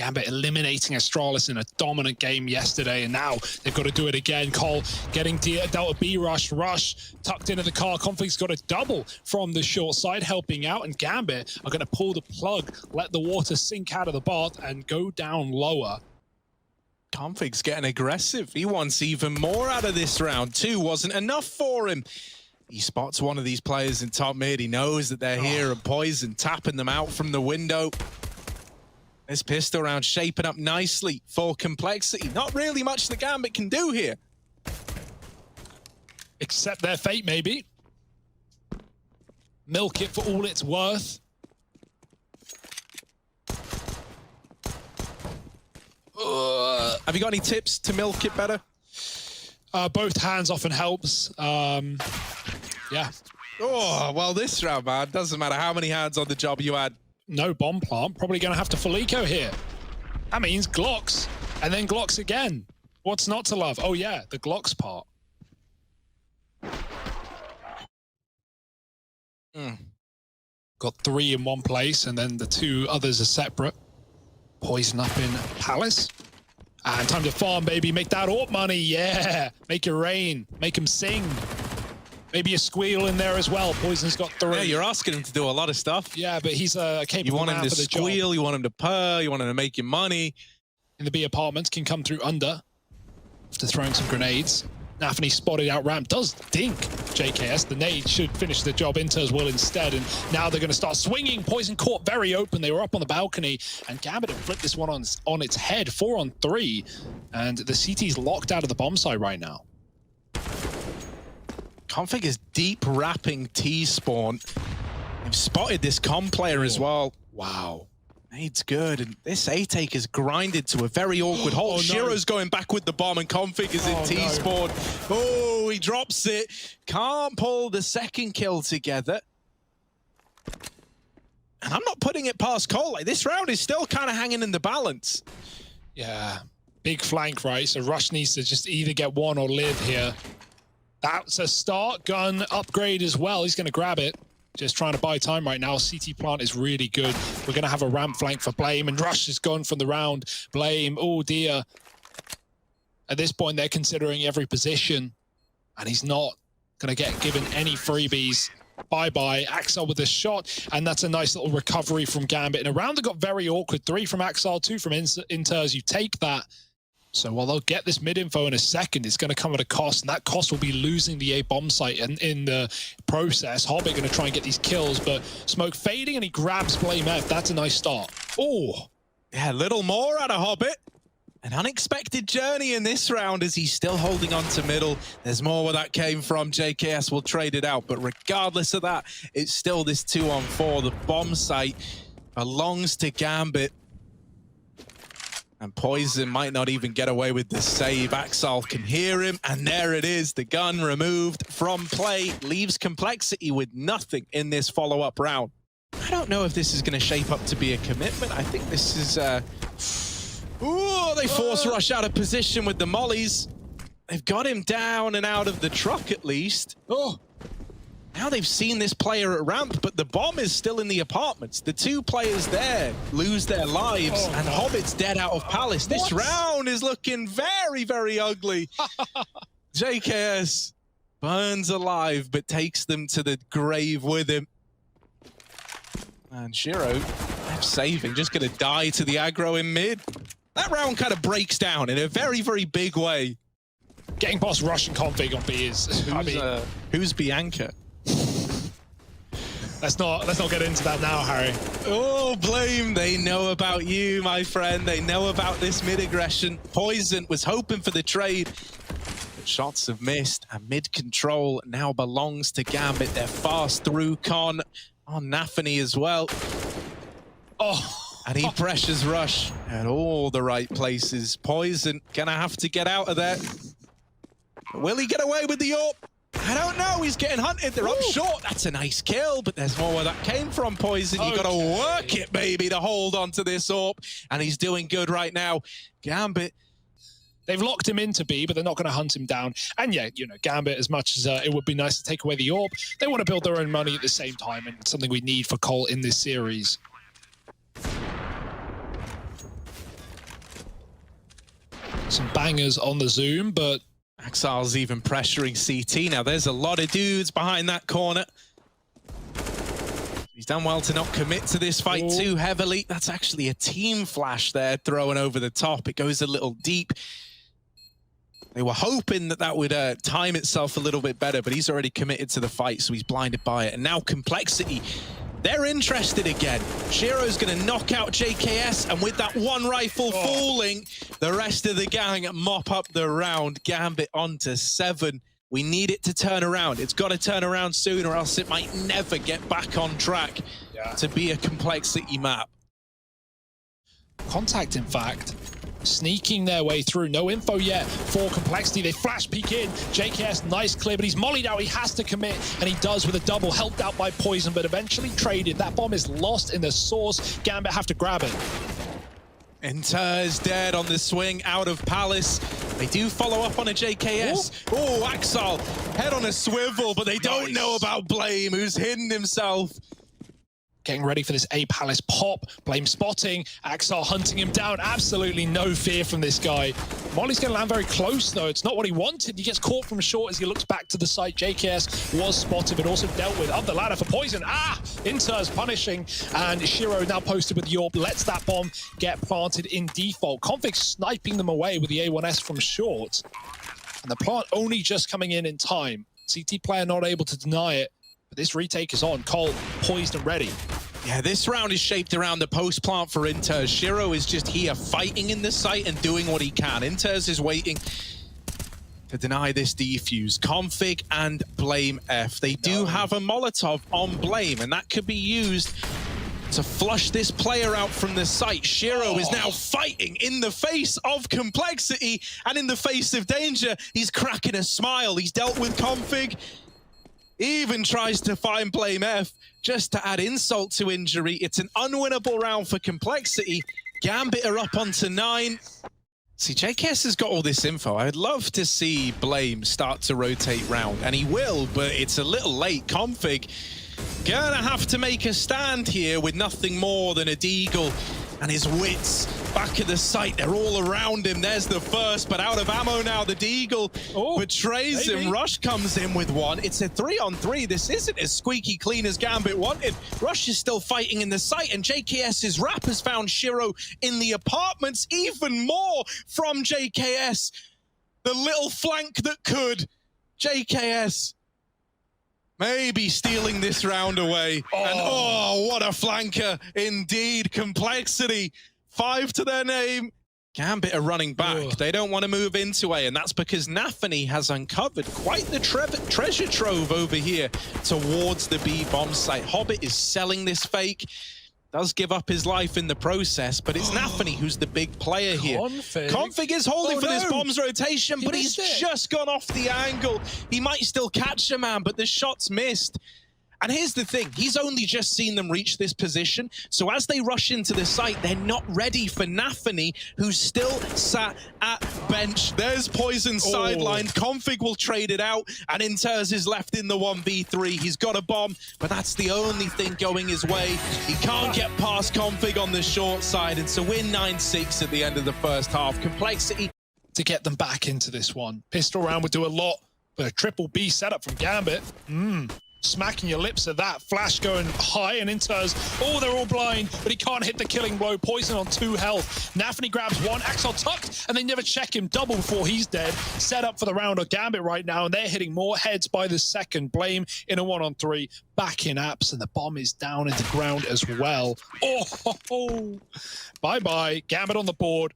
Gambit eliminating Astralis in a dominant game yesterday, and now they've got to do it again. Cole getting Delta B rush, tucked into the car. Config's got a double from the short side, helping out, and Gambit are going to pull the plug, let the water sink out of the bath, and go down lower. Config's getting aggressive. He wants even more out of this round. 2 wasn't enough for him. He spots one of these players in top mid. He knows that they're here, and Poison tapping them out from the window. This pistol round shaping up nicely for complexity. Not really much the Gambit can do here. Accept their fate, maybe. Milk it for all it's worth. Have you got any tips to milk it better? Both hands often helps. Yeah. Oh, well, this round, man, doesn't matter how many hands on the job you had. No bomb plant. Probably going to have to full eco here. That means Glocks, and then Glocks again. What's not to love? Oh, yeah, the Glocks part. Got 3 in one place, and then the 2 others are separate. Poison up in Palace. And time to farm, baby. Make that AWP money. Yeah. Make it rain. Make him sing. Maybe a squeal in there as well. Poison's got 3. Yeah, you're asking him to do a lot of stuff. Yeah, but he's capable. You want him to squeal, job. You want him to purr, you want him to make you money. In the B apartments, can come through under after throwing some grenades. Na'Vi spotted out ramp, does dink JKS. The nade should finish the job. Inters will instead, and now they're going to start swinging. Poison caught very open. They were up on the balcony, and Gambit have flipped this one on its head, 4 on 3, and the CT's locked out of the bomb site right now. Config is deep wrapping T-spawn. They've spotted this com player as well. Wow. Nade's good, and this A-take is grinded to a very awkward hole. Oh, no. Shiro's going back with the bomb, and Config is in T-spawn. No. Oh, he drops it. Can't pull the second kill together. And I'm not putting it past Cole. Like, this round is still kind of hanging in the balance. Yeah, big flank, right? So Rush needs to just either get one or live here. That's a start. Gun upgrade as well. He's going to grab it. Just trying to buy time right now. CT plant is really good. We're going to have a ramp flank for Blame, and Rush is gone from the round. Blame, oh dear. At this point, they're considering every position, and he's not going to get given any freebies. Bye-bye. Axel with a shot, and that's a nice little recovery from Gambit. And a round that got very awkward. 3 from Axel, 2 from Inters. You take that. So while they'll get this mid-info in a second, it's going to come at a cost, and that cost will be losing the A bomb site in the process. Hobbit going to try and get these kills, but Smoke fading, and he grabs Blame F. That's a nice start. Oh, yeah, a little more out of Hobbit. An unexpected journey in this round as he's still holding on to middle. There's more where that came from. JKS will trade it out, but regardless of that, it's still this 2-on-4. The bomb site belongs to Gambit. And Poison might not even get away with the save. Axel can hear him, and there it is. The gun removed from play leaves Complexity with nothing in this follow-up round. I don't know if this is going to shape up to be a commitment. I think this is... Ooh, they force Rush out of position with the mollies. They've got him down and out of the truck at least. Oh. Now they've seen this player at ramp, but the bomb is still in the apartments. The 2 players there lose their lives, and Hobbit's dead out of Palace. This round is looking very, very ugly. JKS burns alive, but takes them to the grave with him. And Shiro, saving, just going to die to the aggro in mid. That round kind of breaks down in a very, very big way. Getting past Russian config on B is... Who's Bianca? Let's not get into that now, Harry. Oh, Blame. They know about you, my friend. They know about this mid-aggression. Poison was hoping for the trade, but shots have missed, and mid-control now belongs to Gambit. They're fast through Con on Na'Vi as well. Oh, and he pressures Rush at all the right places. Poison gonna have to get out of there. Will he get away with the AWP? I don't know. He's getting hunted. They're up short. That's a nice kill, but there's more where that came from, Poison. You got to work it, baby, to hold on to this AWP, and he's doing good right now. Gambit. They've locked him into B, but they're not going to hunt him down. And yeah, you know, Gambit, as much as it would be nice to take away the AWP, they want to build their own money at the same time, and it's something we need for Cole in this series. Some bangers on the zoom, but Axal's even pressuring CT. Now there's a lot of dudes behind that corner. He's done well to not commit to this fight too heavily. That's actually a team flash there thrown over the top. It goes a little deep. They were hoping that that would time itself a little bit better, but he's already committed to the fight, so he's blinded by it. And now Complexity, they're interested again. Shiro's going to knock out JKS, and with that one rifle falling, the rest of the gang mop up the round. Gambit onto 7. We need it to turn around. It's got to turn around soon, or else it might never get back on track to be a Complexity map. Contact, in fact, sneaking their way through. No info yet for Complexity. They flash peek in. JKS, nice clear, but he's mollied out. He has to commit, and he does with a double, helped out by Poison, but eventually traded. That bomb is lost in the source. Gambit have to grab it. Enter is dead on the swing out of Palace. They do follow up on a JKS. Oh, Axal, head on a swivel, but they don't know about Blame, who's hidden himself. Getting ready for this A Palace pop. Blame spotting. Axal hunting him down. Absolutely no fear from this guy. Molly's going to land very close, though. It's not what he wanted. He gets caught from short as he looks back to the site. JKS was spotted, but also dealt with. Up the ladder for Poison. Inter's punishing. And Shiro now posted with Yorp. Lets that bomb get planted in default. Config sniping them away with the A1S from short. And the plant only just coming in time. CT player not able to deny it. But this retake is on. Cole poised and ready. Yeah, this round is shaped around the post plant for Inter. Shiro is just here fighting in the site and doing what he can. Inter's is waiting to deny this defuse. Config and Blame F. They do have a Molotov on Blame, and that could be used to flush this player out from the site. Shiro is now fighting in the face of Complexity and in the face of danger. He's cracking a smile. He's dealt with Config. Even tries to find Blame F just to add insult to injury. It's an unwinnable round for Complexity. Gambit are up onto 9. See, JKS has got all this info. I'd love to see Blame start to rotate round, and he will, but it's a little late. Config gonna have to make a stand here with nothing more than a deagle and his wits back at the site. They're all around him. There's the first, but out of ammo now. The deagle betrays him. Rush comes in with one. It's a 3-on-3. This isn't as squeaky clean as Gambit wanted. Rush is still fighting in the site, and JKS's rap has found Shiro in the apartments. Even more from JKS. The little flank that could. JKS maybe stealing this round away. And what a flanker indeed. Complexity, 5 to their name. Gambit are running back. They don't want to move into A, and that's because Na'Vi has uncovered quite the treasure trove over here towards the B bomb site. Hobbit is selling this fake. Does give up his life in the process, but it's Na'Vi who's the big player here. Config is holding for this bomb's rotation, but he's just gone off the angle. He might still catch a man, but the shot's missed. And here's the thing, he's only just seen them reach this position, so as they rush into the site, they're not ready for Na'Vi, who's still sat at bench. There's Poison sidelined. Config will trade it out, and Inters is left in the 1v3. He's got a bomb, but that's the only thing going his way. He can't get past Config on the short side, and so we're 9-6 at the end of the first half. Complexity to get them back into this one. Pistol round would do a lot, but a triple B setup from Gambit. Smacking your lips at that. Flash going high, and Inters, they're all blind, but he can't hit the killing blow. Poison on 2 health. Na'Vi grabs 1. Axel tucked, and they never check him. Double before he's dead. Set up for the round of Gambit right now, and they're hitting more heads by the second. Blame in a 1-on-3. Back in apps, and the bomb is down into ground as well. Bye-bye. Gambit on the board.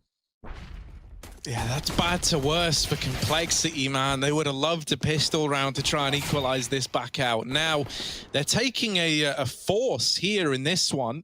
Yeah, that's bad to worse for Complexity, man. They would have loved a pistol round to try and equalize this back out. Now, they're taking a force here in this one.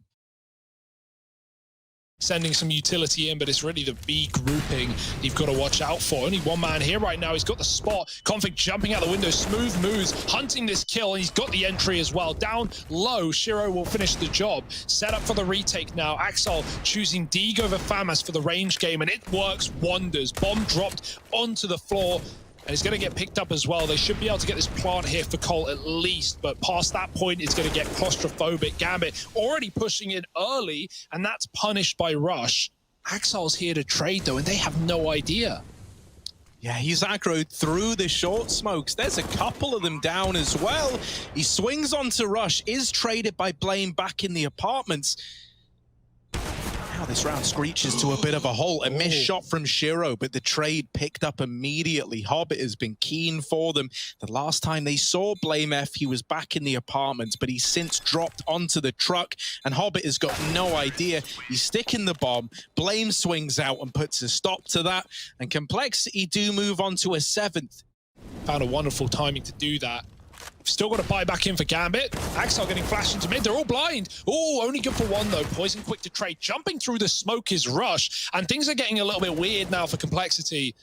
Sending some utility in, but it's really the B grouping you've got to watch out for. Only one man here right now. He's got the spot. Config jumping out the window. Smooth moves, hunting this kill, and he's got the entry as well. Down low, Shiro will finish the job. Set up for the retake now. Axel choosing Deeg over Famas for the range game, and it works wonders. Bomb dropped onto the floor, and he's going to get picked up as well. They should be able to get this plant here for Cole at least, but past that point, it's going to get claustrophobic. Gambit already pushing in early, and that's punished by Rush. Axel's here to trade though, and they have no idea. Yeah, he's aggroed through the short smokes. There's a couple of them down as well. He swings onto Rush, is traded by Blame back in the apartments. Now this round screeches to a bit of a halt. A missed shot from Shiro, but the trade picked up immediately. Hobbit has been keen for them. The last time they saw Blame F, he was back in the apartments, but he's since dropped onto the truck, and Hobbit has got no idea. He's sticking the bomb. Blame swings out and puts a stop to that, and Complexity do move on to a 7th. Found a wonderful timing to do that. Still got to buy back in for Gambit. Axel getting flashed into mid. They're all blind. Oh, only good for one, though. Poison quick to trade. Jumping through the smoke is Rush. And things are getting a little bit weird now for Complexity.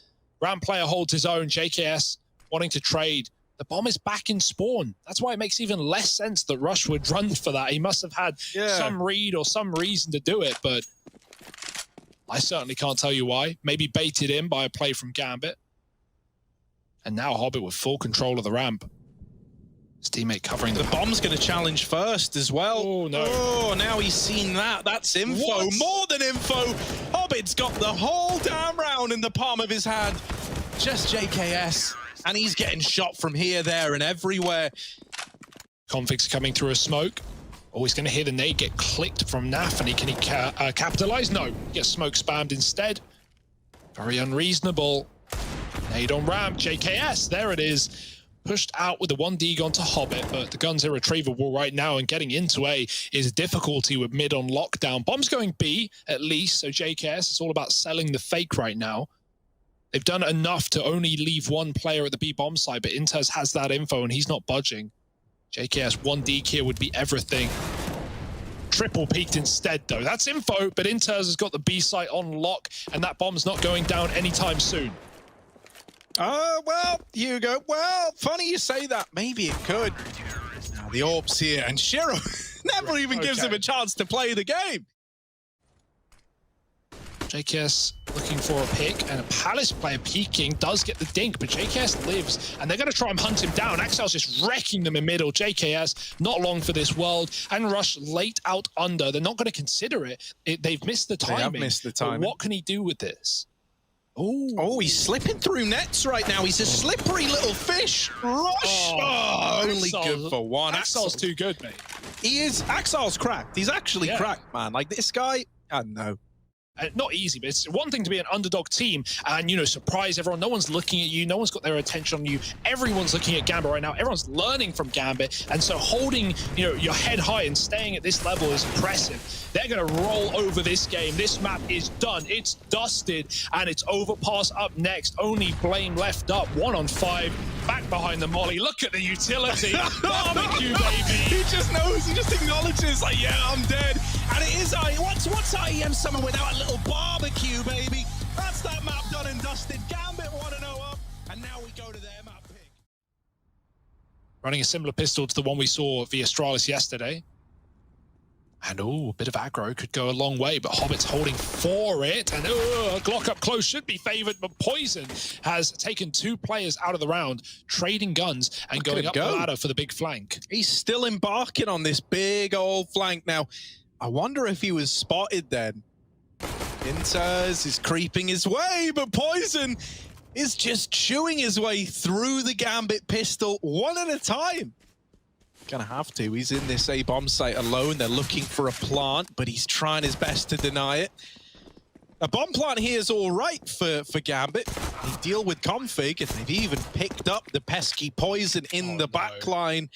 Round player holds his own. JKS wanting to trade. The bomb is back in spawn. That's why it makes even less sense that Rush would run for that. He must have had some read or some reason to do it, but I certainly can't tell you why. Maybe baited in by a play from Gambit. And now Hobbit with full control of the ramp. His teammate covering the bomb's going to challenge first as well. Oh, no. Oh, now he's seen that. That's info. What? More than info. Hobbit's got the whole damn round in the palm of his hand. Just JKS. And he's getting shot from here, there, and everywhere. Config's coming through a smoke. Oh, he's going to hear the nade get clicked from Na'Vi. Can he capitalize? No. He gets smoke spammed instead. Very unreasonable. Nade on ramp. JKS. There it is. Pushed out with the 1D gun to Hobbit, but the gun's irretrievable right now, and getting into A is a difficulty with mid on lockdown. Bomb's going B, at least, so JKS, it's all about selling the fake right now. They've done enough to only leave one player at the B bomb site, but Inters has that info, and he's not budging. JKS 1D here would be everything. Triple peaked instead, though. That's info, but Inters has got the B site on lock, and that bomb's not going down anytime soon. Well, Hugo, well, funny you say that. Maybe it could. Now the orb's here, and Shiro never even gives him a chance to play the game. JKS looking for a pick, and a Palace player peeking does get the dink, but JKS lives, and they're going to try and hunt him down. Axel's just wrecking them in middle. JKS, not long for this world, and Rush late out under. They're not going to consider it. They've missed the timing. They have missed the timing. But what can he do with this? Oh, he's slipping through nets right now. He's a slippery little fish. Rush! Only good for one. Axel's too good, mate. He is. Axel's cracked. He's actually cracked, man. Like, this guy, I don't know. Not easy, but it's one thing to be an underdog team and, you know, surprise everyone. No one's looking at you. No one's got their attention on you. Everyone's looking at Gambit right now. Everyone's learning from Gambit. And so holding, you know, your head high and staying at this level is impressive. They're going to roll over this game. This map is done. It's dusted, and it's overpass up next. Only Blame left up. 1 on 5. Back behind the molly. Look at the utility. Barbecue, baby. He just knows. He just acknowledges, like, yeah, I'm dead. And it is what's IEM summer without a little barbecue, baby? That's that map done and dusted. Gambit 1-0 up, and now we go to their map pick. Running a similar pistol to the one we saw via Astralis yesterday. And a bit of aggro could go a long way, but Hobbit's holding for it. And a Glock up close should be favored, but Poison has taken 2 players out of the round, trading guns and going up the ladder for the big flank. He's still embarking on this big old flank now. I wonder if he was spotted then. Inters is creeping his way, but Poison is just chewing his way through the Gambit pistol one at a time. Gonna have to. He's in this A bomb site alone. They're looking for a plant, but he's trying his best to deny it. A bomb plant here is all right for Gambit. They deal with config, and they've even picked up the pesky Poison in the backline.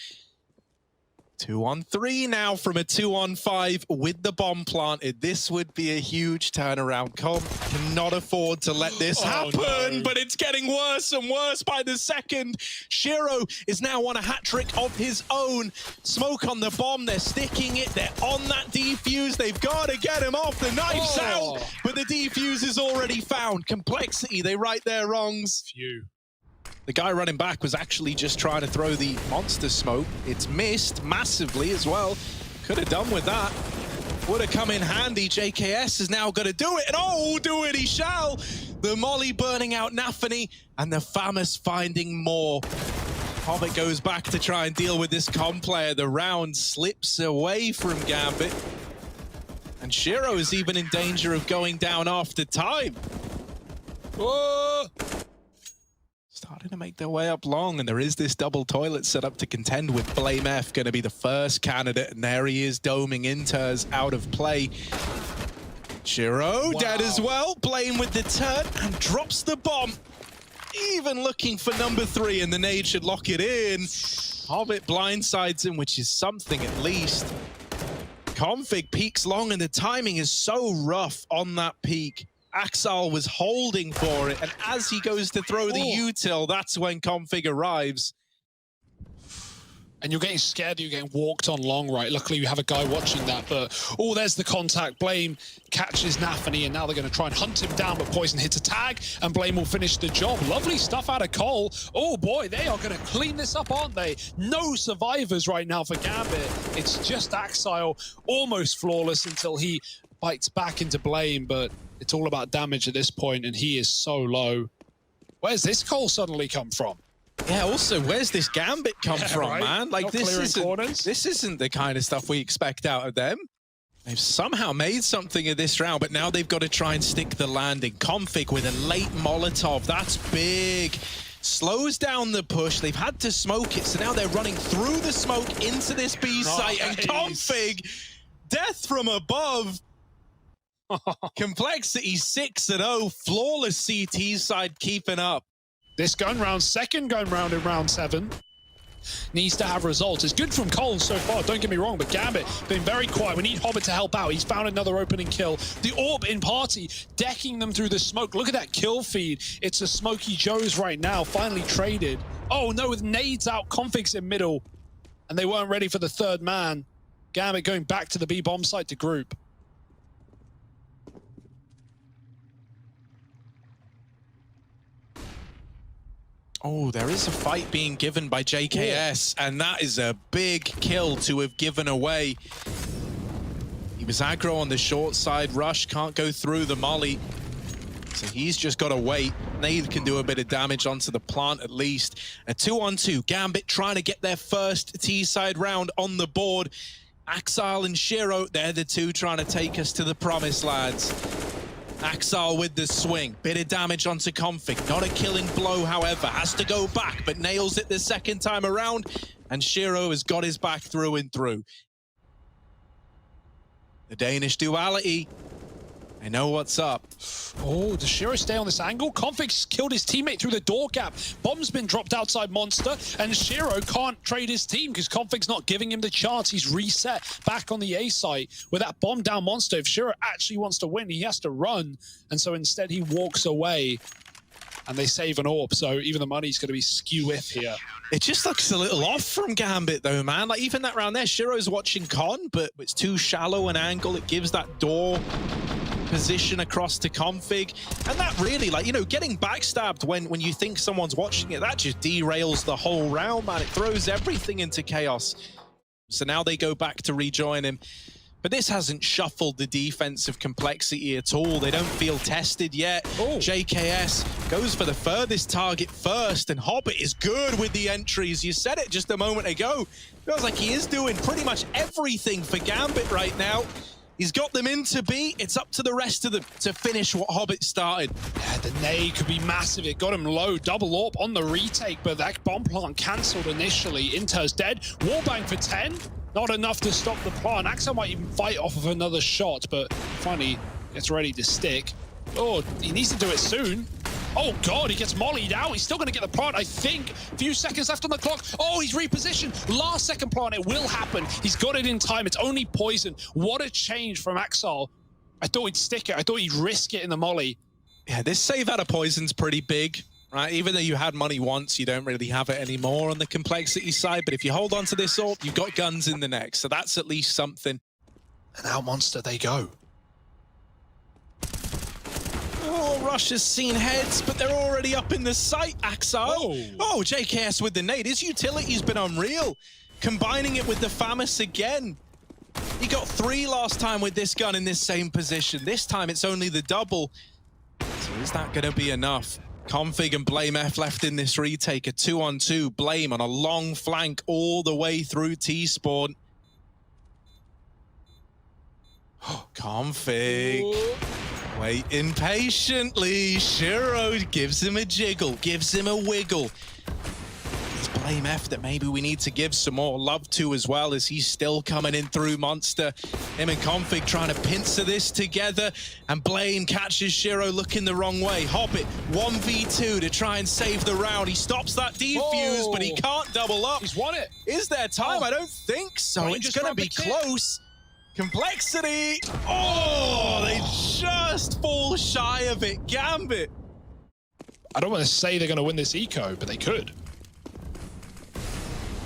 2-on-3 now from a 2-on-5 with the bomb planted. This would be a huge turnaround. Comp cannot afford to let this happen, but it's getting worse and worse by the second. Shiro is now on a hat trick of his own. Smoke on the bomb, they're sticking it, they're on that defuse. They've got to get him off. The knife's out, but the defuse is already found. Complexity, they right their wrongs. Phew. The guy running back was actually just trying to throw the monster smoke. It's missed massively as well. Could have done with that. Would have come in handy. JKS is now going to do it. And do it he shall. The molly burning out Na'Vi, and the Famous finding more. Hobbit goes back to try and deal with this comp player. The round slips away from Gambit. And Shiro is even in danger of going down after time. Whoa! Starting to make their way up long, and there is this double toilet set up to contend with. blameF going to be the first candidate, and there he is doming Inters out of play. Shiro dead as well. Blame with the turn and drops the bomb. Even looking for number 3, and the nade should lock it in. Hobbit blindsides him, which is something at least. Config peeks long, and the timing is so rough on that peak. Axal was holding for it, and as he goes to throw the util, that's when Config arrives. And you're getting scared, you're getting walked on long, right? Luckily, you have a guy watching that, but there's the contact. Blame catches Na'Vi, and now they're going to try and hunt him down, but Poison hits a tag, and Blame will finish the job. Lovely stuff out of Cole. Oh boy, they are going to clean this up, aren't they? No survivors right now for Gambit. It's just Axile, almost flawless until he bites back into Blame, but it's all about damage at this point, and he is so low. Where's this Cole suddenly come from? Yeah, also, where's this Gambit come from, right? man? Like, this isn't the kind of stuff we expect out of them. They've somehow made something of this round, but now they've got to try and stick the landing. Config with a late Molotov, that's big. Slows down the push. They've had to smoke it, so now they're running through the smoke into this B site, and Config, death from above. Complexity 6-0, flawless CT side keeping up. This gun round, second gun round in round 7, needs to have results. It's good from Cole so far, don't get me wrong, but Gambit been very quiet. We need Hobbit to help out. He's found another opening kill. The Orb in party, decking them through the smoke. Look at that kill feed. It's a Smoky Joe's right now, finally traded. Oh no, with nades out, Config's in middle, and they weren't ready for the third man. Gambit going back to the B bomb site to group. Oh, there is a fight being given by JKS, and that is a big kill to have given away. He was aggro on the short side. Rush can't go through the molly, so he's just got to wait. Nade can do a bit of damage onto the plant at least. A 2-on-2. Gambit trying to get their first T-side round on the board. Axal and Shiro, they're the two trying to take us to the promised lands. Axal with the swing, bit of damage onto Config, not a killing blow however, has to go back, but nails it the second time around, and Shiro has got his back through and through. The Danish duality, I know what's up. Oh, does Shiro stay on this angle? Config's killed his teammate through the door gap. Bomb's been dropped outside Monster, and Shiro can't trade his team because Config's not giving him the chance. He's reset back on the A site with that bomb down Monster. If Shiro actually wants to win, he has to run, and so instead he walks away, and they save an AWP, so even the money's going to be skew-if here. It just looks a little off from Gambit though, man. Like even that round there, Shiro's watching Con, but it's too shallow an angle. It gives that door position across to Config, and that really, like, you know, getting backstabbed when you think someone's watching it, that just derails the whole round, man. It throws everything into chaos. So now they go back to rejoin him, but this hasn't shuffled the defensive complexity at all. They don't feel tested yet. JKS goes for the furthest target first, and Hobbit is good with the entries. You said it just a moment ago. Feels like he is doing pretty much everything for Gambit right now. He's got them into B. It's up to the rest of them to finish what Hobbit started. Yeah, the nade could be massive. It got him low. Double AWP on the retake, but that bomb plant cancelled initially. Inter's dead. Wallbang for 10. Not enough to stop the plant. Axel might even fight off of another shot, but funny, gets ready to stick. Oh, he needs to do it soon. Oh God, he gets mollied out. He's still going to get the plant, I think. Few seconds left on the clock. Oh, he's repositioned. Last second plant, it will happen. He's got it in time. It's only poison. What a change from Axel. I thought he'd stick it. I thought he'd risk it in the molly. Yeah, this save out of poison's pretty big, right? Even though you had money once, you don't really have it anymore on the complexity side. But if you hold on to this ult, you've got guns in the neck. So that's at least something. And out Monster they go. Oh, Rush has seen heads, but they're already up in the sight, Axel. Oh, JKS with the nade. His utility's been unreal. Combining it with the FAMAS again. He got 3 last time with this gun in this same position. This time it's only the double. So is that going to be enough? Config and blameF left in this retake. A 2-on-2. Blame on a long flank all the way through T-spawn. Config. Waiting patiently. Shiro gives him a jiggle, gives him a wiggle. It's Blame F that maybe we need to give some more love to as well, as he's still coming in through Monster. Him and Config trying to pincer this together, and Blame catches Shiro looking the wrong way. Hobbit 1v2 to try and save the round. He stops that defuse, but he can't double up. He's won it. Is there time? I don't think so. Well, it's going to be close. Complexity. Oh, they just fall shy of it. Gambit. I don't want to say they're going to win this eco, but they could.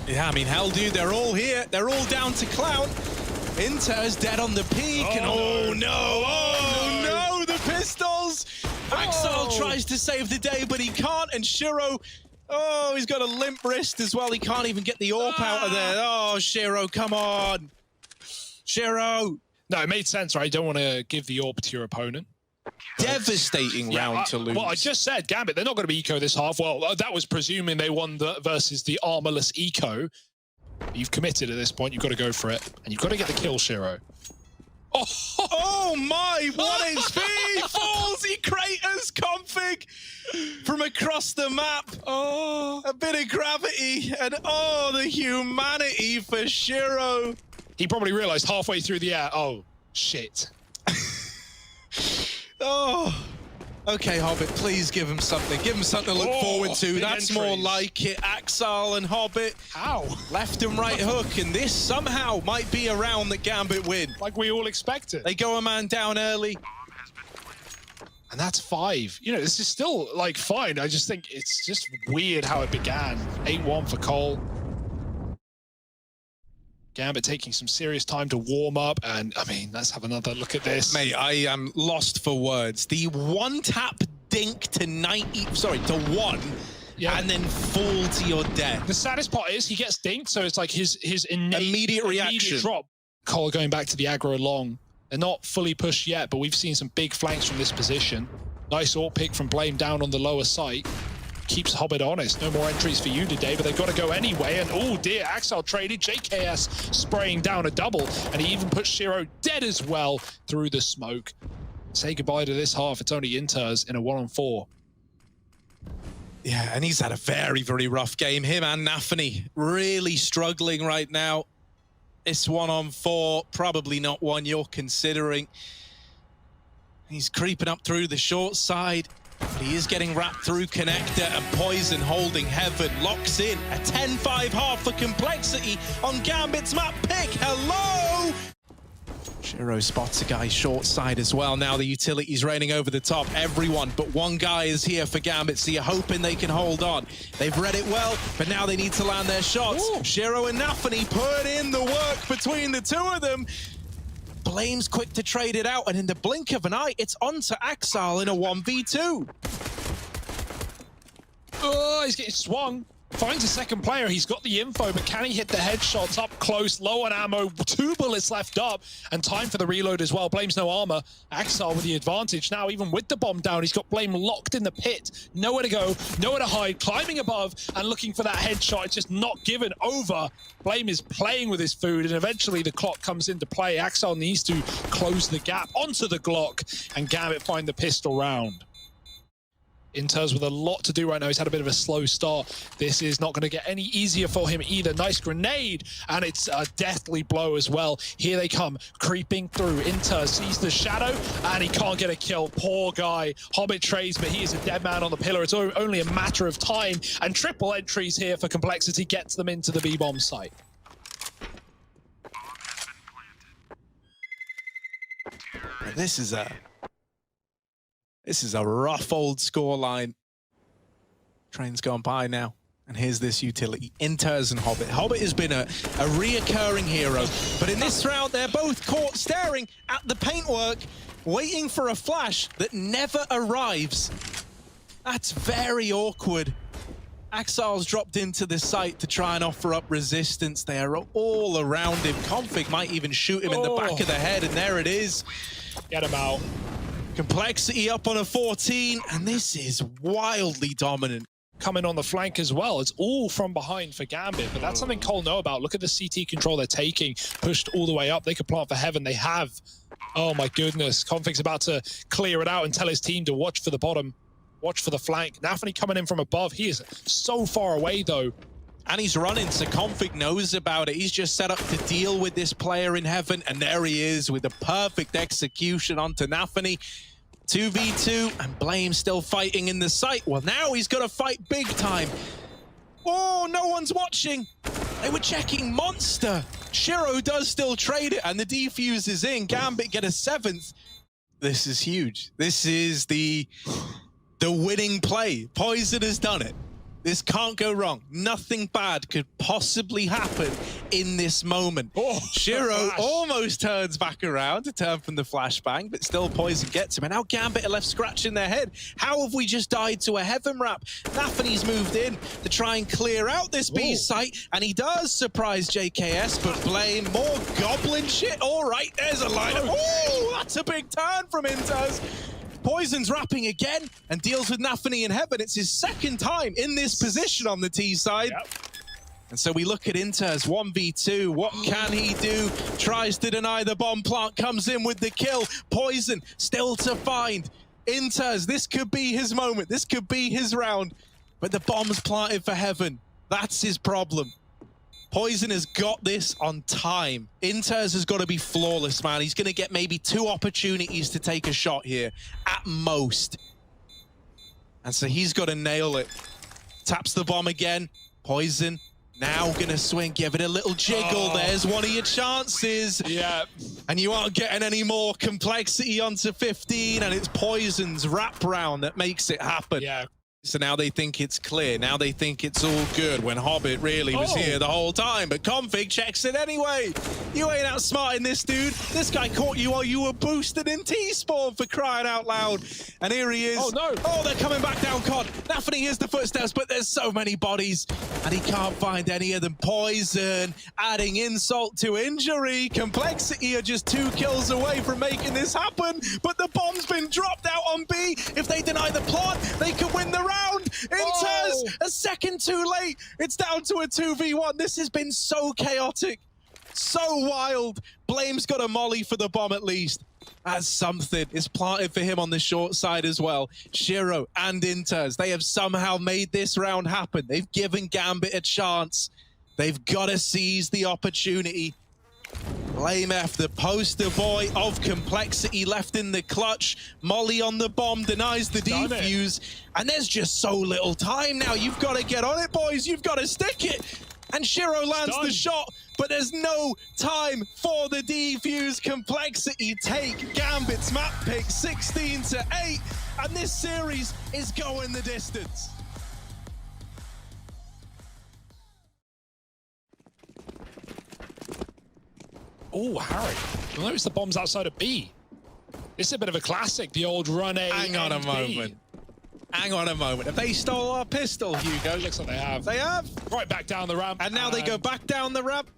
Yeah, I mean, hell, dude, they're all here. They're all down to Clown. Inter's dead on the peak. Oh, no, the pistols. Axel tries to save the day, but he can't. And Shiro, he's got a limp wrist as well. He can't even get the AWP out of there. Oh, Shiro, come on. Shiro. No, it made sense, right? You don't want to give the AWP to your opponent. Devastating round to lose. Well, I just said, Gambit, they're not going to be eco this half. Well, that was presuming they won versus the armorless eco. You've committed at this point. You've got to go for it. And you've got to get the kill, Shiro. Oh my, 1 HP! Fallsy Kratos Config from across the map. A bit of gravity, and the humanity for Shiro. He probably realized halfway through the air, oh, shit. Okay, Hobbit, please give him something. Give him something to look forward to. That's more like it. Axel and Hobbit. How? Left and right hook, and this somehow might be a round that Gambit win. Like we all expected. They go a man down early. And that's 5. You know, this is still, like, fine. I just think it's just weird how it began. 8-1 for Cole. Gambit taking some serious time to warm up, and I mean, let's have another look at this. Mate, I am lost for words. The one-tap dink to 1, and then fall to your death. The saddest part is he gets dinked, so it's like his immediate reaction. Drop. Cole going back to the aggro long. They're not fully pushed yet, but we've seen some big flanks from this position. Nice AWP pick from Blame down on the lower site. Keeps Hobbit honest. No more entries for you today, but they've got to go anyway. And oh dear, Axel traded. JKS spraying down a double, and he even put Shiro dead as well through the smoke. Say goodbye to this half. It's only Inters in a 1-on-4. Yeah, and he's had a very, very rough game. Him and Na'Vi really struggling right now. This 1-on-4, probably not one you're considering. He's creeping up through the short side. But he is getting wrapped through connector, and Poison holding heaven. Locks in a 10-5 half for Complexity on Gambit's map pick. Hello! Shiro spots a guy short side as well. Now the utility's raining over the top. Everyone but one guy is here for Gambit, so you're hoping they can hold on. They've read it well, but now they need to land their shots. Shiro and Na'Vi put in the work between the two of them. Blame's quick to trade it out, and in the blink of an eye, it's on to Axel in a 1v2. Oh, he's getting swung. Finds a second player. He's got the info, but can he hit the headshots up close? Low on ammo. 2 bullets left up, and time for the reload as well. Blame's no armor. Axel with the advantage now, even with the bomb down. He's got Blame locked in the pit. Nowhere to go, nowhere to hide. Climbing above and looking for that headshot. It's just not given over. Blame is playing with his food, and eventually the clock comes into play. Axel needs to close the gap onto the Glock, and Gambit find the pistol round. Inters with a lot to do right now. He's had a bit of a slow start. This is not going to get any easier for him either. Nice grenade, and it's a deathly blow as well. Here they come, creeping through. Inter sees the shadow, and he can't get a kill. Poor guy. Hobbit trades, but he is a dead man on the pillar. It's only a matter of time, and triple entries here for Complexity gets them into the B-bomb site. This is a rough old scoreline. Train's gone by now. And here's this utility. Inters and Hobbit. Hobbit has been a reoccurring hero. But in this round, they're both caught staring at the paintwork, waiting for a flash that never arrives. That's very awkward. Axel's dropped into the site to try and offer up resistance. They are all around him. Config might even shoot him in the back of the head, and there it is. Get him out. Complexity up on a 14, and this is wildly dominant. coming on the flank as well. It's all from behind for Gambit, but that's something Cole know about. Look at the CT control they're taking, pushed all the way up. They could plant for heaven. They have. Oh my goodness. Config's about to clear it out and tell his team to watch for the bottom, watch for the flank. Na'Vi coming in from above. He is so far away though. And he's running, so Config knows about it. He's just set up to deal with this player in heaven, and there he is with a perfect execution onto Na'Vi. 2v2, and Blame still fighting in the site. Well, now he's got to fight big time. Oh, no one's watching. They were checking Monster. Shiro does still trade it, and the defuse is in. Gambit get a 7th. This is huge. This is the winning play. Poison has done it. This can't go wrong. Nothing bad could possibly happen in this moment. Oh, Shiro almost turns back around to turn from the flashbang, but still Poison gets him. And now Gambit are left scratching their head. How have we just died to a heaven wrap? Na'Vi's moved in to try and clear out this B site, and he does surprise JKS, but Blame, more goblin shit. All right, there's a lineup. Oh, that's a big turn from Inters. Poison's wrapping again and deals with Na'Vi in heaven. It's his 2nd time in this position on the T side. Yep. And so we look at Inters 1v2. What can he do? Tries to deny the bomb plant, comes in with the kill. Poison still to find. Inters, this could be his moment. This could be his round. But the bomb's planted for heaven. That's his problem. Poison has got this on time. Inters has got to be flawless, man. He's going to get maybe 2 opportunities to take a shot here, at most. And so he's got to nail it. Taps the bomb again. Poison now going to swing. Give it a little jiggle. There's one of your chances. Yeah. And you aren't getting any more complexity onto 15, and it's Poison's wrap round that makes it happen. Yeah. So now they think it's clear. Now they think it's all good when Hobbit really was here the whole time. But Config checks it anyway. You ain't outsmarting this dude. This guy caught you while you were boosted in T-Spawn, for crying out loud. And here he is. Oh, no. Oh, they're coming back down, COD. Na'Vi hears the footsteps, but there's so many bodies. And he can't find any of them. Poison, adding insult to injury. Complexity are just 2 kills away from making this happen. But the bomb's been dropped out on B. If they deny the plant, they could win the round. Inters, a second too late. It's down to a 2v1. This has been so chaotic, so wild. Blame's got a molly for the bomb at least. That's something. It's planted for him on the short side as well. Shiro and Inters, they have somehow made this round happen. They've given Gambit a chance. They've got to seize the opportunity. Blame F, the poster boy of complexity, left in the clutch. Molly on the bomb, denies the defuse. And there's just so little time now. You've got to get on it, boys. You've got to stick it. And Shiro lands the shot, but there's no time for the defuse. Complexity take Gambit's map pick 16-8. And this series is going the distance. Oh, Harry. You'll notice the bomb's outside of B. This is a bit of a classic, the old run A. Hang on a moment. Hang on a moment. Have they stole our pistol, Hugo? Looks like they have. They have? Right back down the ramp. And now they go back down the ramp.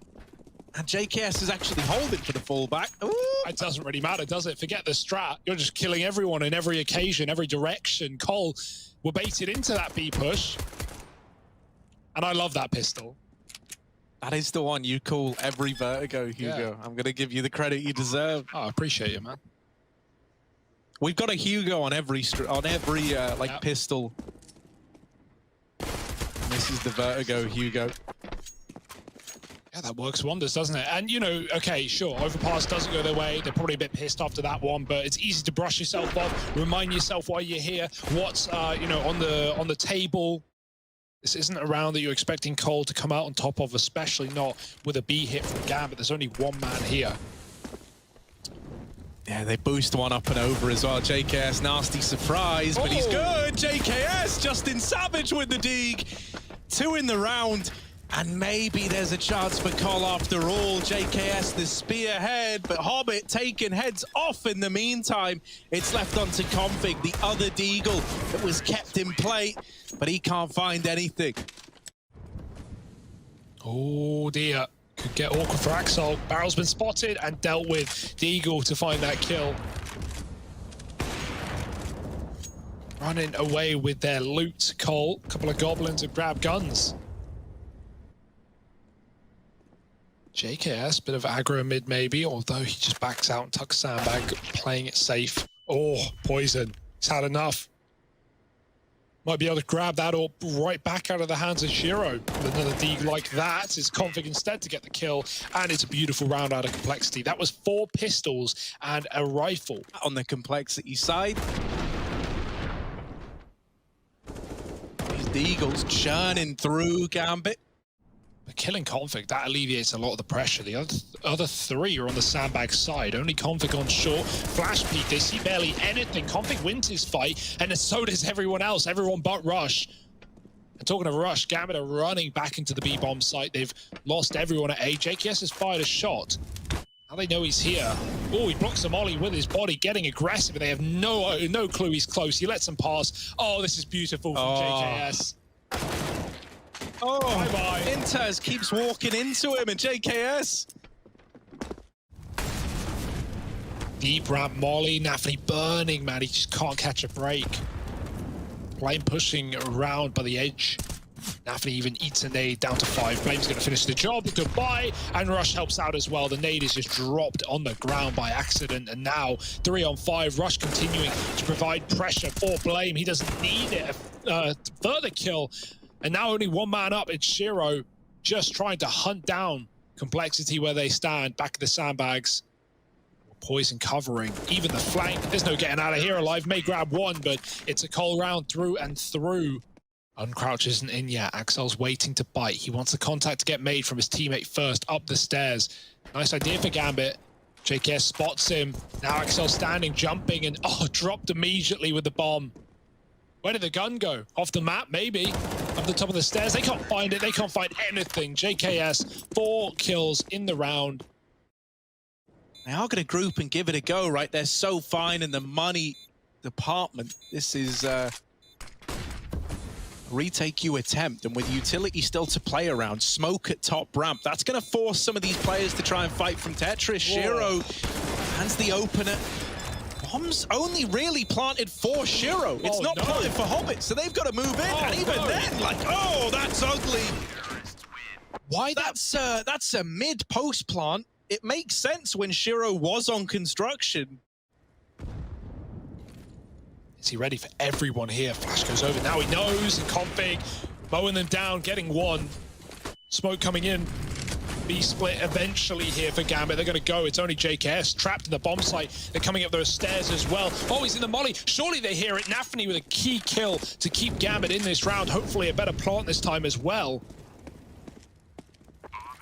And JKS is actually holding for the fallback. Ooh. It doesn't really matter, does it? Forget the strat. You're just killing everyone in every occasion, every direction. Cole were baited into that B push. And I love that pistol. That is the one you call every vertigo, Hugo. Yeah. I'm going to give you the credit you deserve. Oh, I appreciate you, man. We've got a Hugo on every pistol. And this is the vertigo, Hugo. Yeah, that works wonders, doesn't it? And, you know, okay, sure, overpass doesn't go their way. They're probably a bit pissed after that one, but it's easy to brush yourself off, remind yourself why you're here, what's, you know, on the table. This isn't a round that you're expecting Cole to come out on top of, especially not with a B hit from Gambit. There's only one man here. Yeah, they boost one up and over as well. JKS, nasty surprise, but he's good. JKS, Justin Savage with the dig. 2 in the round. And maybe there's a chance for Cole after all. JKS, the spearhead, but Hobbit taking heads off in the meantime. It's left onto Config, the other Deagle that was kept in play, but he can't find anything. Oh dear, could get awkward for Axel. Barrel's been spotted and dealt with. Deagle to find that kill. running away with their loot. Cole, a couple of goblins have grabbed guns. JKS, bit of aggro mid maybe, although he just backs out and tucks sandbag, playing it safe. Oh, poison. He's had enough. Might be able to grab that or right back out of the hands of Shiro. With another D like that, it's Config instead to get the kill, and it's a beautiful round out of complexity. That was 4 pistols and a rifle. On the complexity side, the Eagles churning through Gambit. But killing Config, that alleviates a lot of the pressure. The other 3 are on the sandbag side. Only Config on short. Flash peek, they see barely anything. Config wins his fight, and so does everyone else, everyone but Rush. And talking of Rush, Gambit are running back into the B-bomb site. They've lost everyone at A. JKS has fired a shot. Now they know he's here. Oh, he blocks the molly with his body, getting aggressive, and they have no clue he's close. He lets him pass. Oh, this is beautiful from JKS. Oh, bye-bye. Intez keeps walking into him, and JKS. Deep ramp molly, Na'Vi burning, man. He just can't catch a break. Blame pushing around by the edge. Na'Vi even eats a nade down to 5. Blame's going to finish the job. Goodbye. And Rush helps out as well. The nade is just dropped on the ground by accident. And now 3 on 5. Rush continuing to provide pressure for Blame. He doesn't need it. Further kill. And now only 1 man up. It's Shiro just trying to hunt down complexity where they stand. Back of the sandbags. Poison covering. Even the flank. There's no getting out of here alive. May grab 1, but it's a cold round through and through. Uncrouch isn't in yet. Axel's waiting to bite. He wants the contact to get made from his teammate first. Up the stairs. Nice idea for Gambit. JKS spots him. Now Axel standing, jumping, and dropped immediately with the bomb. Where did the gun go? Off the map, maybe. Up the top of the stairs. They can't find it. They can't find anything. JKS, 4 kills in the round. They are going to group and give it a go, right? They're so fine in the money department. This is a retake you attempt, and with utility still to play around, smoke at top ramp. That's going to force some of these players to try and fight from Tetris. Shiro hands the opener. Bombs only really planted for Shiro. It's not planted for Hobbit, so they've got to move in. And even then, like, that's ugly. Why? That's a mid-post plant. It makes sense when Shiro was on construction. Is he ready for everyone here? Flash goes over. Now he knows. And Config mowing them down, getting 1. Smoke coming in. B split eventually here for Gambit. They're going to go. It's only JKS trapped in the bomb site. They're coming up those stairs as well. Oh, he's in the molly. Surely they hear it. Na'Vi with a key kill to keep Gambit in this round. Hopefully a better plant this time as well.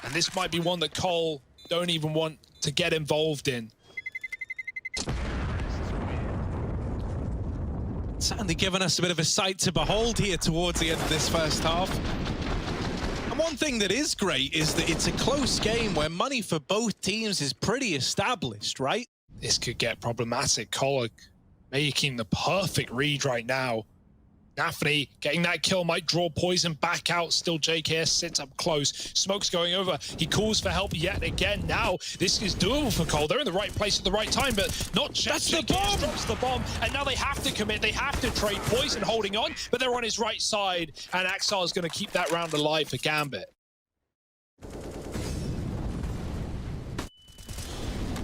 And this might be one that Cole don't even want to get involved in. Certainly given us a bit of a sight to behold here towards the end of this first half. And one thing that is great is that it's a close game where money for both teams is pretty established, right? This could get problematic. Cole making the perfect read right now. Na'Vi getting that kill might draw poison back out. Still JKS sits up close. Smoke's going over. He calls for help yet again. Now this is doable for Cole. They're in the right place at the right time, but not just That's the bomb. Drops the bomb, and now they have to commit. They have to trade. Poison holding on, but they're on his right side, and Axel is going to keep that round alive for Gambit.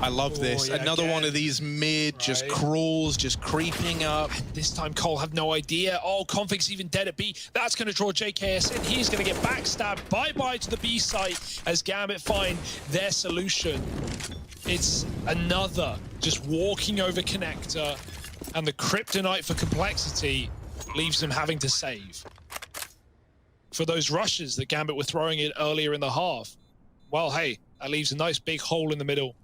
I love this. Another one of these mid, just crawls, just creeping up. And this time Cole have no idea. Oh, Config's even dead at B. That's going to draw JKS in. He's going to get backstabbed. Bye-bye to the B site as Gambit find their solution. It's another just walking over connector, and the kryptonite for complexity leaves them having to save. For those rushes that Gambit were throwing it earlier in the half, well, hey, that leaves a nice big hole in the middle.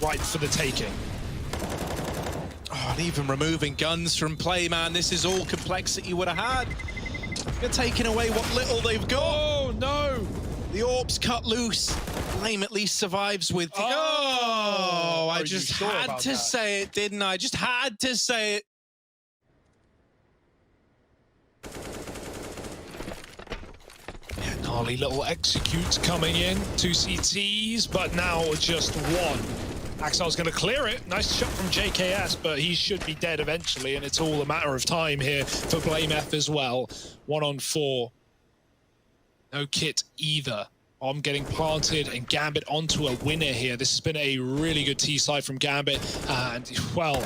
Right for the taking. Oh, and even removing guns from play, man. This is all complexity would have had. They're taking away what little they've got. Oh, no. The orbs cut loose. Blame at least survives with the... Oh, I just had to say it, didn't I? Just had to say it. Yeah, gnarly little executes coming in. 2 CTs, but now just 1. Axel's going to clear it. Nice shot from JKS, but he should be dead eventually, and it's all a matter of time here for Blame F as well. 1 on 4. No kit either. Bomb getting planted, and Gambit onto a winner here. This has been a really good T-side from Gambit, and, well,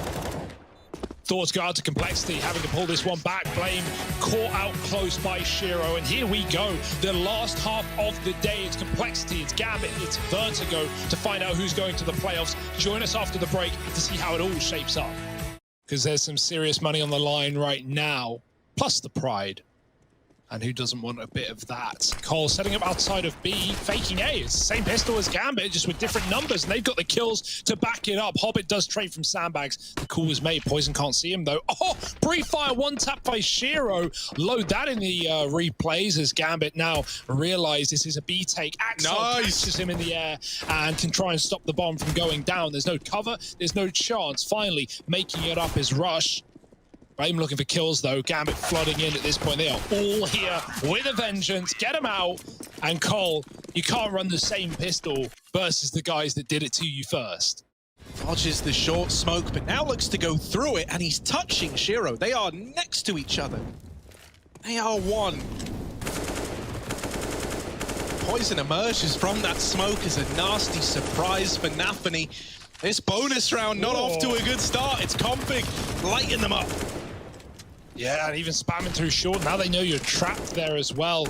thoughts go out to Complexity, having to pull this one back. Blame caught out close by Shiro, and here we go. The last half of the day. It's Complexity, it's Gambit, it's Vertigo to find out who's going to the playoffs. Join us after the break to see how it all shapes up. Because there's some serious money on the line right now, plus the pride. And who doesn't want a bit of that? Cole setting up outside of B, faking A. It's the same pistol as Gambit, just with different numbers, and they've got the kills to back it up. Hobbit does trade from sandbags. The call was made. Poison can't see him, though. Oh, brief fire, one tap by Shiro. Load that in the replays as Gambit now realize this is a B take. Axel catches him in the air and can try and stop the bomb from going down. There's no cover. There's no chance. Finally, making it up is Rush. Blame looking for kills, though. Gambit flooding in at this point. They are all here with a vengeance. Get them out. And Cole, you can't run the same pistol versus the guys that did it to you first. Dodges the short smoke, but now looks to go through it, and he's touching Shiro. They are next to each other. They are one. Poison emerges from that smoke as a nasty surprise for Na'Vi. This bonus round not off to a good start. It's Config lighting them up. Yeah, and even spamming through short. Now they know you're trapped there as well.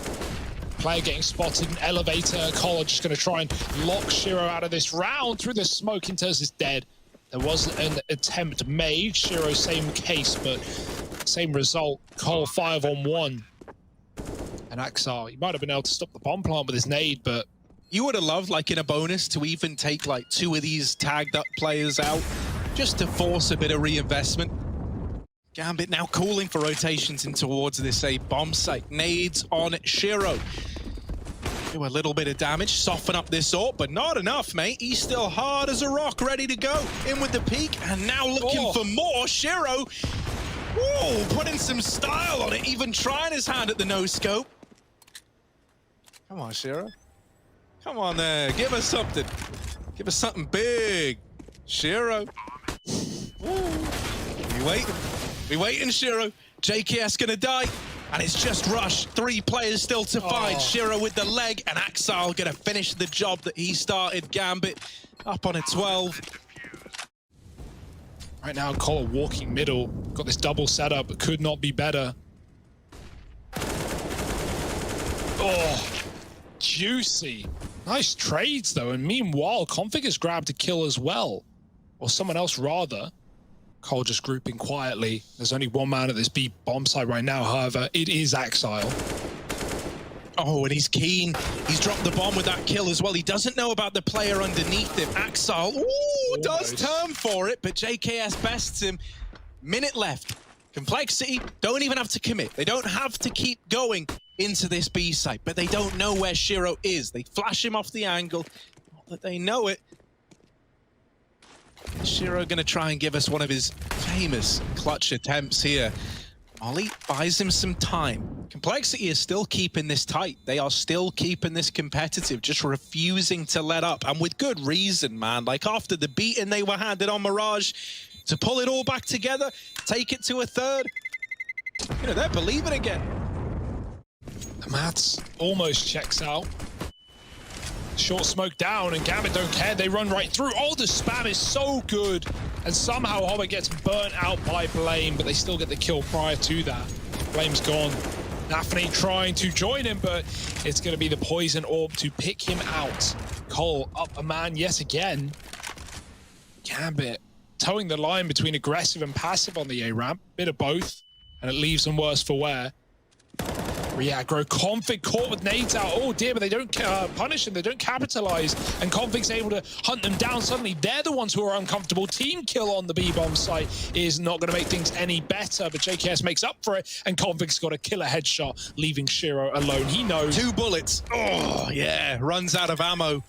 Player getting spotted in elevator. Cole just going to try and lock Shiro out of this round through the smoke. Inters is dead. There was an attempt made. Shiro, same case, but same result. Cole 5 on 1. And Axar, he might have been able to stop the bomb plant with his nade, but you would have loved, like in a bonus, to even take like 2 of these tagged up players out just to force a bit of reinvestment. Gambit now calling for rotations in towards this bomb site. Nades on Shiro. Do a little bit of damage, soften up this AWP, but not enough, mate. He's still hard as a rock, ready to go. In with the peek, and now looking for more. Shiro, putting some style on it, even trying his hand at the no-scope. Come on, Shiro. Come on there, give us something. Give us something big. Shiro. We waiting, Shiro. JKS gonna die, and it's just Rush. 3 players still to find. Shiro with the leg, and Axal gonna finish the job that he started. Gambit up on a 12. Right now, Cole walking middle. Got this double setup, but could not be better. Oh, juicy. Nice trades, though, and meanwhile, Config has grabbed a kill as well. Or someone else, rather. Cole just grouping quietly. There's only one man at this B bomb site right now, however, it is Axile. Oh, and he's keen. He's dropped the bomb with that kill as well. He doesn't know about the player underneath him. Axile, does turn for it, but JKS bests him. Minute left. Complexity don't even have to commit. They don't have to keep going into this B site, but they don't know where Shiro is. They flash him off the angle. Not that they know it. Shiro gonna try and give us one of his famous clutch attempts here. Molly buys him some time. Complexity is still keeping this tight. They are still keeping this competitive, just refusing to let up, and with good reason, man. Like after the beating they were handed on Mirage, to pull it all back together, take it to a third, you know, they're believing again. The maths almost checks out. Short smoke down, and Gambit don't care. They run right through. Oh, the spam is so good. And somehow Hobbit gets burnt out by Blame, but they still get the kill prior to that. Blame's gone. Na'Vi trying to join him, but it's going to be the poison orb to pick him out. Cole up a man yet again. Gambit towing the line between aggressive and passive on the A ramp. Bit of both, and it leaves them worse for wear. Reaggro, Config caught with nades out. Oh dear, but they don't punish him, they don't capitalize, and Config's able to hunt them down. Suddenly they're the ones who are uncomfortable. Team kill on the B-bomb site is not going to make things any better, but JKS makes up for it, and Config's got a killer headshot, leaving Shiro alone. He knows. 2 bullets. Oh yeah, runs out of ammo.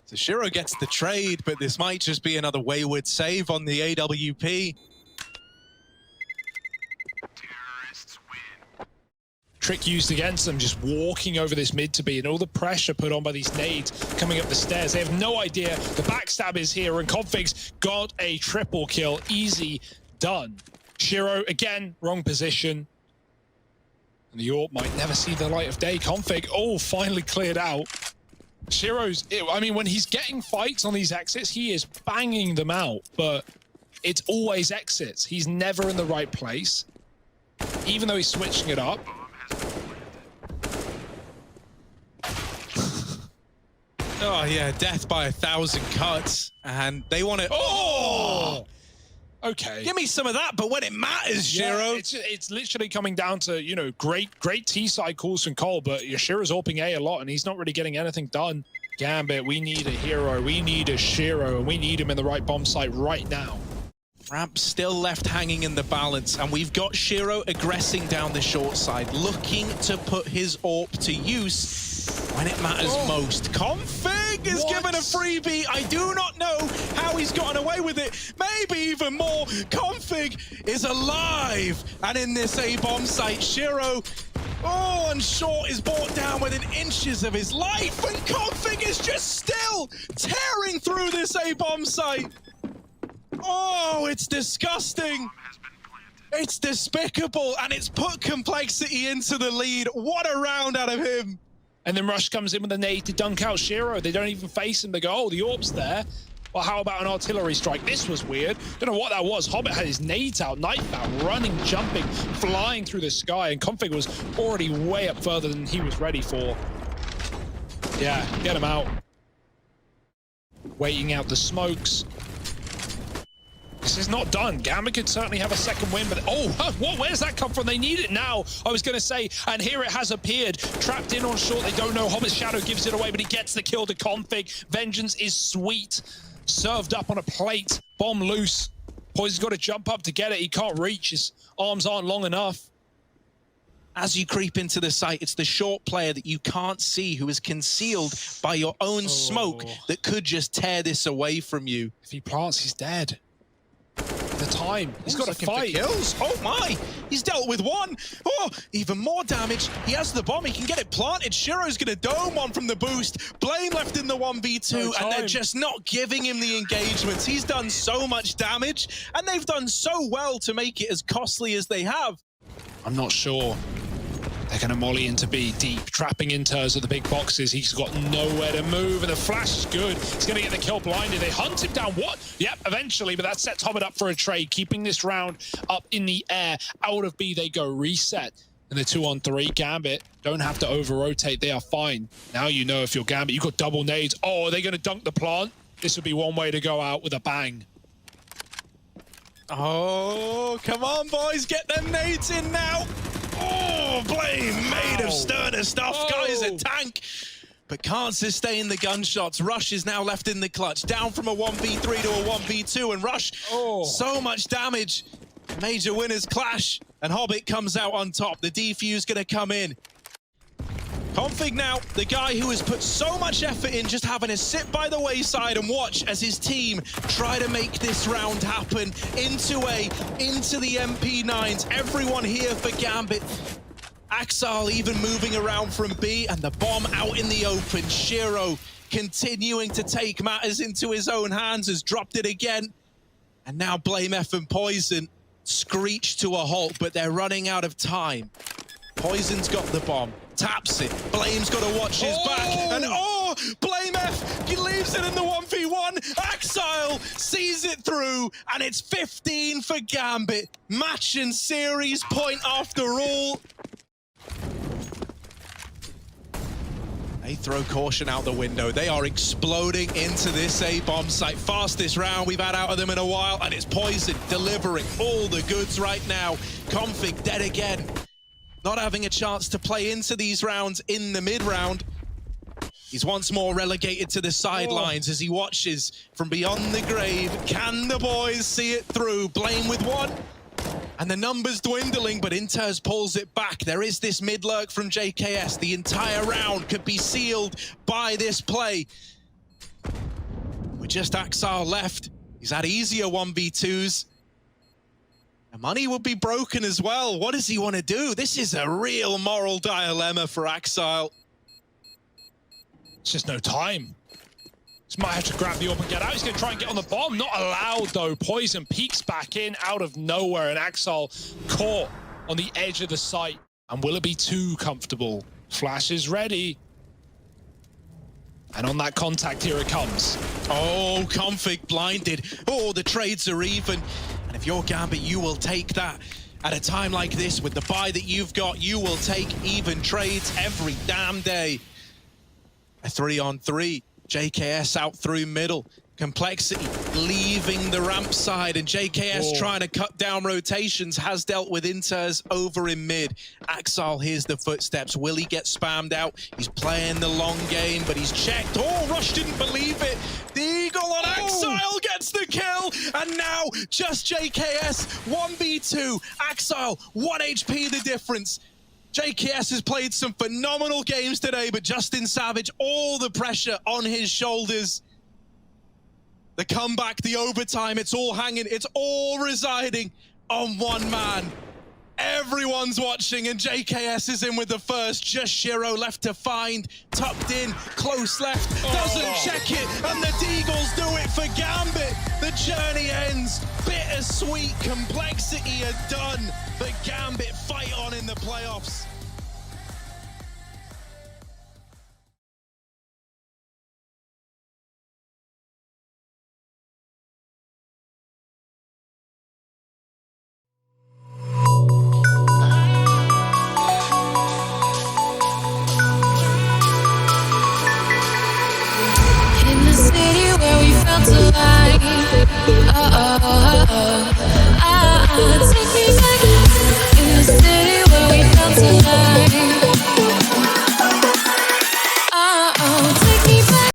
So Shiro gets the trade, but this might just be another wayward save on the AWP. trick used against them, just walking over this mid to B, and all the pressure put on by these nades coming up the stairs. They have no idea the backstab is here, and Config's got a triple kill. Easy done. Shiro, again, wrong position. And the AWP might never see the light of day. Config, oh, finally cleared out. Shiro's, I mean, when he's getting fights on these exits, he is banging them out, but it's always exits. He's never in the right place, even though he's switching it up. Oh, yeah, death by 1,000 cuts, and they want to... Oh! Okay. Give me some of that, but when it matters, Shiro... Yeah, it's literally coming down to, you know, great T-side calls from Cole, but Shiro's AWPing A lot, and he's not really getting anything done. Gambit, we need a hero, we need a Shiro, and we need him in the right bomb site right now. Ramp still left hanging in the balance, and we've got Shiro aggressing down the short side, looking to put his AWP to use when it matters most. Config is given a freebie. I do not know how he's gotten away with it. Maybe even more. Config is alive, and in this A-bomb site, Shiro, and Short is brought down within inches of his life, and Config is just still tearing through this A-bomb site. Oh, it's disgusting. It's despicable, and it's put Complexity into the lead. What a round out of him. And then Rush comes in with a nade to dunk out Shiro. They don't even face him. They go, oh, the AWP's there. Well, how about an artillery strike? This was weird. Don't know what that was. Hobbit had his nades out, knife out, running, jumping, flying through the sky, and Config was already way up further than he was ready for. Yeah, get him out. Waiting out the smokes. This is not done. Gambit could certainly have a second win, but where's that come from? They need it now, I was going to say, and here it has appeared. Trapped in on short, they don't know. Hobbit's Shadow gives it away, but he gets the kill to Config. Vengeance is sweet. Served up on a plate. Bomb loose. Poison's got to jump up to get it. He can't reach. His arms aren't long enough. As you creep into the site, it's the short player that you can't see who is concealed by your own smoke that could just tear this away from you. If he plants, he's dead. The time. He's got to fight. Kills. Oh my! He's dealt with one. Oh, even more damage. He has the bomb. He can get it planted. Shiro's going to dome one from the boost. Blame left in the 1v2, and they're just not giving him the engagements. He's done so much damage, and they've done so well to make it as costly as they have. I'm not sure. They're going to molly into B deep, trapping Inters at the big boxes. He's got nowhere to move, and the flash is good. He's going to get the kill blinded. They hunt him down. What? Yep, eventually, but that sets Hobbit up for a trade, keeping this round up in the air. Out of B, they go reset. And the 2-on-3, Gambit don't have to over-rotate. They are fine. Now you know if you're Gambit, you've got double nades. Oh, are they going to dunk the plant? This would be one way to go out with a bang. Oh, come on, boys. Get them nades in now. Oh, Blame made of sterner stuff. Guy's a tank, but can't sustain the gunshots. Rush is now left in the clutch, down from a 1v3 to a 1v2, and Rush, so much damage. Major winners clash, and Hobbit comes out on top. The defuse gonna come in. Config now, the guy who has put so much effort in just having to sit by the wayside and watch as his team try to make this round happen into the MP9s. Everyone here for Gambit. Axal even moving around from B, and the bomb out in the open. Shiro continuing to take matters into his own hands, has dropped it again. And now Blame F and Poison screech to a halt, but they're running out of time. Poison's got the bomb, taps it. Blame's got to watch his back, and Blame F leaves it in the 1v1. Axile sees it through, and it's 15 for Gambit. Match and series point after all. They throw caution out the window. They are exploding into this A-bomb site. Fastest round we've had out of them in a while, and it's Poison delivering all the goods right now. Config dead again. Not having a chance to play into these rounds in the mid-round. He's once more relegated to the sidelines as he watches from beyond the grave. Can the boys see it through? Blame with one. And the numbers dwindling, but Inters pulls it back. There is this mid-lurk from JKS. The entire round could be sealed by this play. With just Axar left, he's had easier 1v2s. money would be broken as well. What does he want to do? This is a real moral dilemma for Axile. It's just no time. Just might have to grab the orb and get out. He's going to try and get on the bomb. Not allowed, though. Poison peeks back in out of nowhere, and Axile caught on the edge of the site. And will it be too comfortable? Flash is ready. And on that contact, here it comes. Oh, Config blinded. Oh, the trades are even. And if you're Gambit, you will take that. At a time like this, with the buy that you've got, you will take even trades every damn day. A 3-on-3. JKS out through middle. Complexity leaving the ramp side, and JKS trying to cut down rotations, has dealt with Inters over in mid. Axile hears the footsteps. Will he get spammed out? He's playing the long game, but he's checked. Oh, Rush didn't believe it. The Eagle on Axile gets the kill, and now just JKS 1v2. Axile 1 HP the difference. JKS has played some phenomenal games today, but Justin Savage, all the pressure on his shoulders. The comeback, the overtime, it's all hanging, it's all residing on one man. Everyone's watching, and JKS is in with the first. Just Shiro left to find, tucked in, close left, doesn't check it, and the Deagles do it for Gambit. The journey ends, bittersweet, Complexity are done, but Gambit fight on in the playoffs.